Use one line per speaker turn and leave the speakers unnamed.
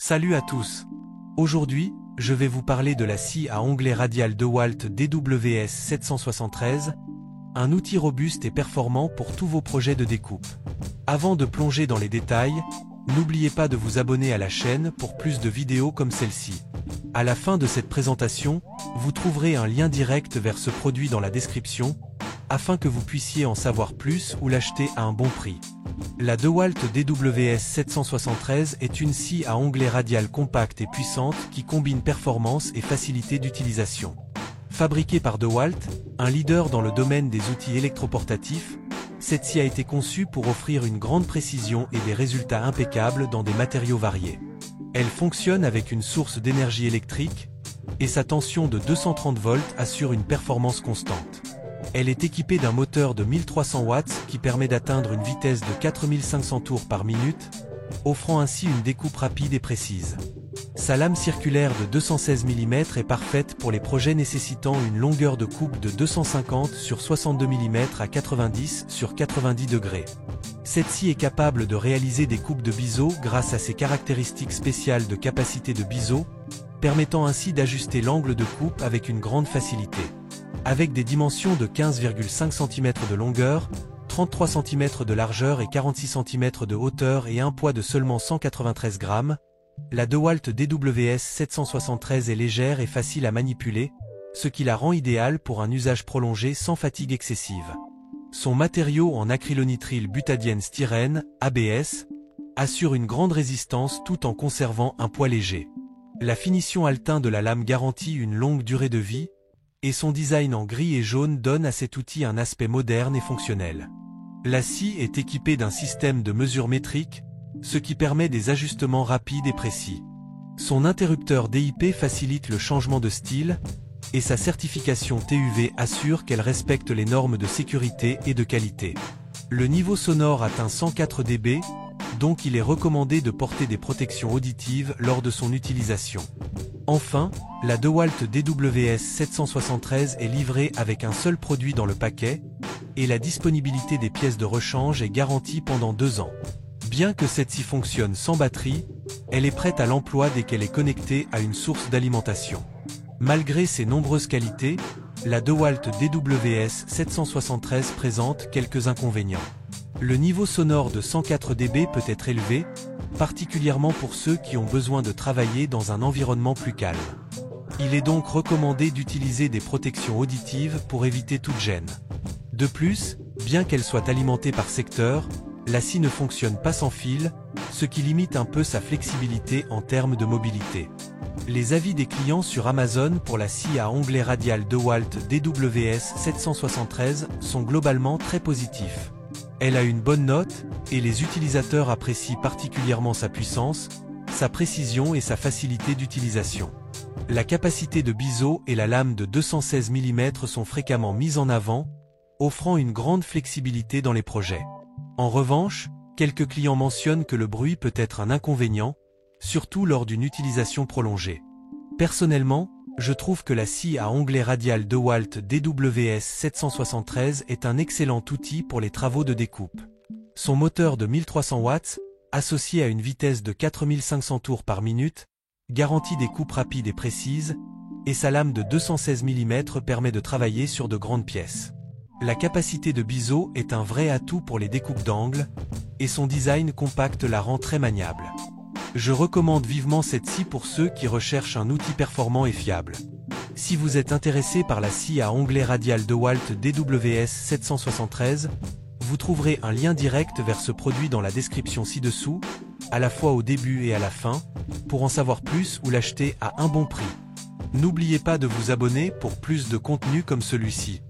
Salut à tous. Aujourd'hui, je vais vous parler de la scie à onglet radial DeWalt DWS 773, un outil robuste et performant pour tous vos projets de découpe. Avant de plonger dans les détails, n'oubliez pas de vous abonner à la chaîne pour plus de vidéos comme celle-ci. À la fin de cette présentation, vous trouverez un lien direct vers ce produit dans la description, afin que vous puissiez en savoir plus ou l'acheter à un bon prix. La DeWalt DWS 773 est une scie à onglet radial compacte et puissante qui combine performance et facilité d'utilisation. Fabriquée par DeWalt, un leader dans le domaine des outils électroportatifs, cette scie a été conçue pour offrir une grande précision et des résultats impeccables dans des matériaux variés. Elle fonctionne avec une source d'énergie électrique, et sa tension de 230 volts assure une performance constante. Elle est équipée d'un moteur de 1300 watts qui permet d'atteindre une vitesse de 4500 tours par minute, offrant ainsi une découpe rapide et précise. Sa lame circulaire de 216 mm est parfaite pour les projets nécessitant une longueur de coupe de 250 sur 62 mm à 90 sur 90 degrés. Cette scie est capable de réaliser des coupes de biseau grâce à ses caractéristiques spéciales de capacité de biseau, permettant ainsi d'ajuster l'angle de coupe avec une grande facilité. Avec des dimensions de 15,5 cm de longueur, 33 cm de largeur et 46 cm de hauteur et un poids de seulement 193 grammes, la DeWalt DWS 773 est légère et facile à manipuler, ce qui la rend idéale pour un usage prolongé sans fatigue excessive. Son matériau en acrylonitrile butadiène styrène, ABS, assure une grande résistance tout en conservant un poids léger. La finition altin de la lame garantit une longue durée de vie, et son design en gris et jaune donne à cet outil un aspect moderne et fonctionnel. La scie est équipée d'un système de mesure métrique, ce qui permet des ajustements rapides et précis. Son interrupteur DIP facilite le changement de style, et sa certification TUV assure qu'elle respecte les normes de sécurité et de qualité. Le niveau sonore atteint 104 dB, donc il est recommandé de porter des protections auditives lors de son utilisation. Enfin, la DeWalt DWS 773 est livrée avec un seul produit dans le paquet, et la disponibilité des pièces de rechange est garantie pendant 2 ans. Bien que cette scie fonctionne sans batterie, elle est prête à l'emploi dès qu'elle est connectée à une source d'alimentation. Malgré ses nombreuses qualités, la DeWalt DWS 773 présente quelques inconvénients. Le niveau sonore de 104 dB peut être élevé, particulièrement pour ceux qui ont besoin de travailler dans un environnement plus calme. Il est donc recommandé d'utiliser des protections auditives pour éviter toute gêne. De plus, bien qu'elle soit alimentée par secteur, la scie ne fonctionne pas sans fil, ce qui limite un peu sa flexibilité en termes de mobilité. Les avis des clients sur Amazon pour la scie à onglet radial DeWalt DWS 773 sont globalement très positifs. Elle a une bonne note, et les utilisateurs apprécient particulièrement sa puissance, sa précision et sa facilité d'utilisation. La capacité de biseau et la lame de 216 mm sont fréquemment mises en avant, offrant une grande flexibilité dans les projets. En revanche, quelques clients mentionnent que le bruit peut être un inconvénient, surtout lors d'une utilisation prolongée. Personnellement, je trouve que la scie à onglet radial DeWalt DWS 773 est un excellent outil pour les travaux de découpe. Son moteur de 1300 watts, associé à une vitesse de 4500 tours par minute, garantit des coupes rapides et précises, et sa lame de 216 mm permet de travailler sur de grandes pièces. La capacité de biseau est un vrai atout pour les découpes d'angles, et son design compact la rend très maniable. Je recommande vivement cette scie pour ceux qui recherchent un outil performant et fiable. Si vous êtes intéressé par la scie à onglet radial DeWalt DWS 773, vous trouverez un lien direct vers ce produit dans la description ci-dessous, à la fois au début et à la fin, pour en savoir plus ou l'acheter à un bon prix. N'oubliez pas de vous abonner pour plus de contenu comme celui-ci.